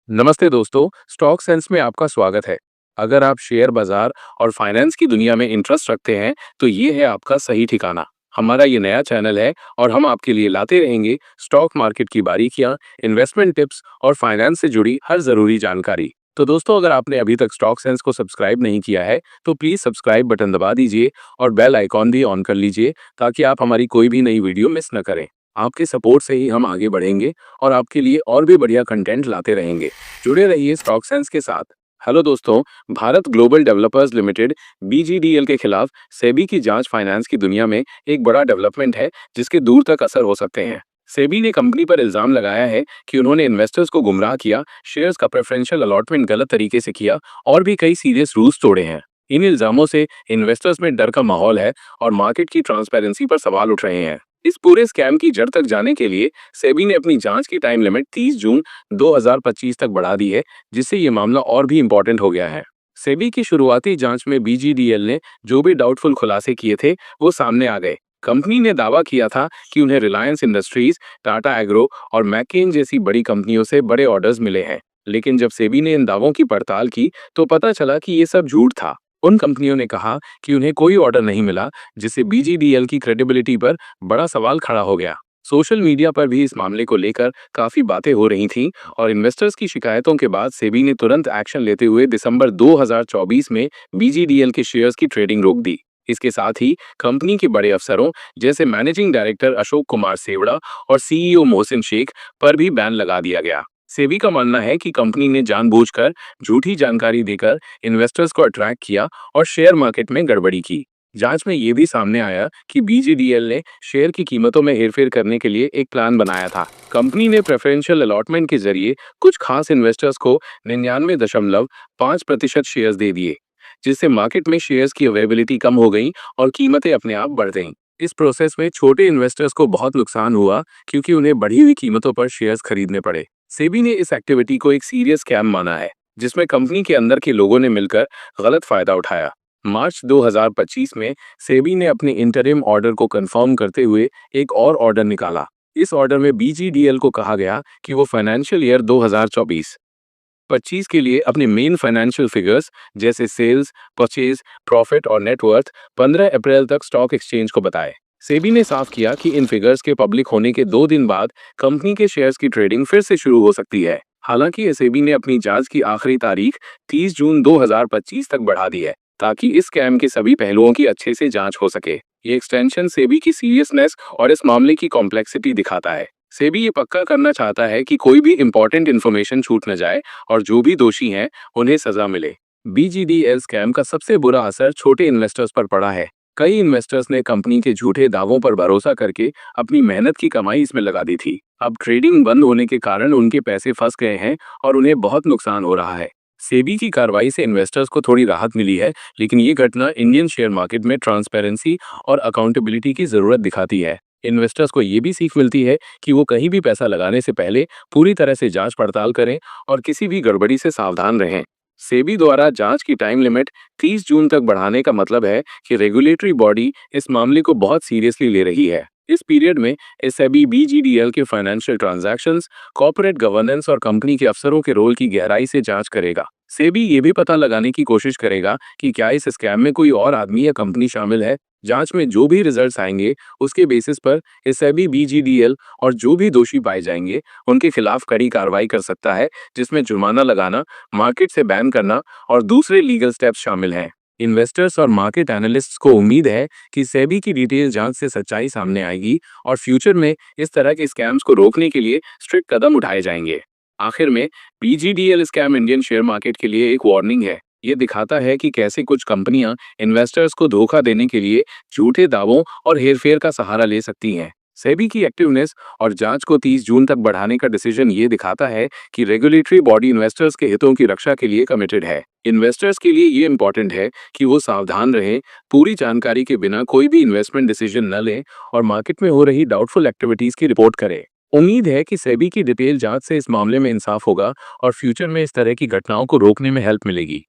नमस्ते दोस्तों, stock sense में आपका स्वागत है। अगर आप शेयर बाजार और फाइनेंस की दुनिया में इंटरेस्ट रखते हैं, तो ये है आपका सही ठिकाना। हमारा ये नया चैनल है और हम आपके लिए लाते रहेंगे स्टॉक मार्केट की बारीकियां, इन्वेस्टमेंट टिप्स और फाइनेंस से जुड़ी हर जरूरी जानकारी। तो दोस्तों, अगर आपने अभी तक स्टॉक सेंस को सब्सक्राइब नहीं किया है, तो प्लीज सब्सक्राइब बटन दबा दीजिए और बेल आइकॉन भी ऑन कर लीजिए ताकि आप हमारी कोई भी नई वीडियो मिस न करें। आपके सपोर्ट से ही हम आगे बढ़ेंगे और आपके लिए और भी बढ़िया कंटेंट लाते रहेंगे। जुड़े रहिए स्टॉक सेंस के साथ। हेलो दोस्तों, भारत ग्लोबल डेवलपर्स लिमिटेड बीजीडीएल के खिलाफ सेबी की जांच फाइनेंस की दुनिया में एक बड़ा डेवलपमेंट है जिसके दूर तक असर हो सकते हैं। सेबी ने कंपनी पर इल्जाम लगाया है कि उन्होंने इन्वेस्टर्स को गुमराह किया, शेयर्स का प्रेफरेंशियल अलॉटमेंट गलत तरीके से किया और भी कई सीरियस रूल्स तोड़े हैं। इन इल्जामों से इन्वेस्टर्स में डर का माहौल है और मार्केट की ट्रांसपेरेंसी पर सवाल उठ रहे हैं। इस पूरे स्कैम की जड़ तक जाने के लिए सेबी ने अपनी जांच की टाइम लिमिट 30 जून 2025 तक बढ़ा दी है, जिससे ये मामला और भी इम्पोर्टेंट हो गया है। सेबी की शुरुआती जांच में बीजीडीएल ने जो भी डाउटफुल खुलासे किए थे, वो सामने आ गए। कंपनी ने दावा किया था कि उन्हें रिलायंस इंडस्ट्रीज, टाटा एग्रो और मैकेन जैसी बड़ी कंपनियों से बड़े ऑर्डर्स मिले हैं। लेकिन जब सेबी ने इन दावों की पड़ताल की, तो पता चला कि ये सब झूठ था। उन कंपनियों ने कहा कि उन्हें कोई ऑर्डर नहीं मिला, जिससे बीजीडीएल की क्रेडिबिलिटी पर बड़ा सवाल खड़ा हो गया। सोशल मीडिया पर भी इस मामले को लेकर काफी बातें हो रही थीं और इन्वेस्टर्स की शिकायतों के बाद सेबी ने तुरंत एक्शन लेते हुए दिसंबर 2024 में बीजीडीएल के शेयर्स की ट्रेडिंग रोक दी। इसके साथ ही कंपनी के बड़े अफसरों जैसे मैनेजिंग डायरेक्टर अशोक कुमार सेवड़ा और सीईओ मोहसिन शेख पर भी बैन लगा दिया गया। सेबी का मानना है कि कंपनी ने जानबूझकर झूठी जानकारी देकर इन्वेस्टर्स को अट्रैक्ट किया और शेयर मार्केट में गड़बड़ी की। जांच में ये भी सामने आया कि बीजीडीएल ने शेयर की कीमतों में हेरफेर करने के लिए एक प्लान बनाया था। कंपनी ने प्रेफरेंशियल अलॉटमेंट के जरिए कुछ खास इन्वेस्टर्स को 99.5% शेयर्स दे दिए, जिससे मार्केट में शेयर्स की अवेलेबिलिटी कम हो गई और कीमतें अपने आप बढ़ गईं। इस प्रोसेस में छोटे इन्वेस्टर्स को बहुत नुकसान हुआ क्योंकि उन्हें बढ़ी हुई कीमतों पर शेयर्स खरीदने पड़े। सेबी ने इस एक्टिविटी को एक सीरियस स्कैम माना है, जिसमें कंपनी के अंदर के लोगों ने मिलकर गलत फायदा उठाया। मार्च 2025 में सेबी ने अपने इंटरिम ऑर्डर को कंफर्म करते हुए एक और ऑर्डर निकाला। इस ऑर्डर में बीजीडीएल को कहा गया कि वो फाइनेंशियल ईयर 2024-25 के लिए अपने मेन फाइनेंशियल फिगर्स जैसे सेल्स, परचेज, प्रॉफिट और नेटवर्थ 15 अप्रैल तक स्टॉक एक्सचेंज को बताए। सेबी ने साफ किया कि इन फिगर्स के पब्लिक होने के 2 दिन बाद कंपनी के शेयर्स की ट्रेडिंग फिर से शुरू हो सकती है। हालांकि सेबी ने अपनी जांच की आखिरी तारीख 30 जून 2025 तक बढ़ा दी है, ताकि इस स्कैम के सभी पहलुओं की अच्छे से जांच हो सके। ये एक्सटेंशन सेबी की सीरियसनेस और इस मामले की कॉम्प्लेक्सिटी दिखाता है। सेबी ये पक्का करना चाहता है कि कोई भी इंपॉर्टेंट इन्फॉर्मेशन छूट न जाए और जो भी दोषी हैं, उन्हें सजा मिले। बीजीडीएल स्कैम का सबसे बुरा असर छोटे इन्वेस्टर्स पर पड़ा है। कई इन्वेस्टर्स ने कंपनी के झूठे दावों पर भरोसा करके अपनी मेहनत की कमाई इसमें लगा दी थी। अब ट्रेडिंग बंद होने के कारण उनके पैसे फंस गए हैं और उन्हें बहुत नुकसान हो रहा है। सेबी की कार्रवाई से इन्वेस्टर्स को थोड़ी राहत मिली है, लेकिन ये घटना इंडियन शेयर मार्केट में ट्रांसपेरेंसी और अकाउंटेबिलिटी की जरूरत दिखाती है। इन्वेस्टर्स को ये भी सीख मिलती है कि वो कहीं भी पैसा लगाने से पहले पूरी तरह से जांच पड़ताल करें और किसी भी गड़बड़ी से सावधान रहें। सेबी द्वारा जांच की टाइम लिमिट 30 जून तक बढ़ाने का मतलब है कि रेगुलेटरी बॉडी इस मामले को बहुत सीरियसली ले रही है। इस पीरियड में सेबी बीजीडीएल के फाइनेंशियल ट्रांजैक्शंस, कॉर्पोरेट गवर्नेंस और कंपनी के अफसरों के रोल की गहराई से जांच करेगा। सेबी ये भी पता लगाने की कोशिश करेगा कि क्या इस स्कैम में कोई और आदमी या कंपनी शामिल है। जांच में जो भी रिजल्ट्स आएंगे, उसके बेसिस पर सेबी बीजीडीएल और जो भी दोषी पाए जाएंगे, उनके खिलाफ कड़ी कार्रवाई कर सकता है, जिसमें जुर्माना लगाना, मार्केट से बैन करना और दूसरे लीगल स्टेप्स शामिल हैं। इन्वेस्टर्स और मार्केट एनालिस्ट्स को उम्मीद है कि सेबी की डिटेल जांच से सच्चाई सामने आएगी और फ्यूचर में इस तरह के स्कैम्स को रोकने के लिए स्ट्रिक्ट कदम उठाए जाएंगे। आखिर में, बीजीडीएल स्कैम इंडियन शेयर मार्केट के लिए एक वार्निंग है। ये दिखाता है कि कैसे कुछ कंपनियां इन्वेस्टर्स को धोखा देने के लिए झूठे दावों और हेरफेर का सहारा ले सकती हैं। सेबी की एक्टिवनेस और जांच को 30 जून तक बढ़ाने का डिसीजन ये दिखाता है कि रेगुलेटरी बॉडी इन्वेस्टर्स के हितों की रक्षा के लिए कमिटेड है। इन्वेस्टर्स के लिए ये इंपॉर्टेंट है कि वो सावधान रहें, पूरी जानकारी के बिना कोई भी इन्वेस्टमेंट डिसीजन न लें और मार्केट में हो रही डाउटफुल एक्टिविटीज की रिपोर्ट करें। उम्मीद है कि सेबी की डिटेल जांच से इस मामले में इंसाफ होगा और फ्यूचर में इस तरह की घटनाओं को रोकने में हेल्प मिलेगी।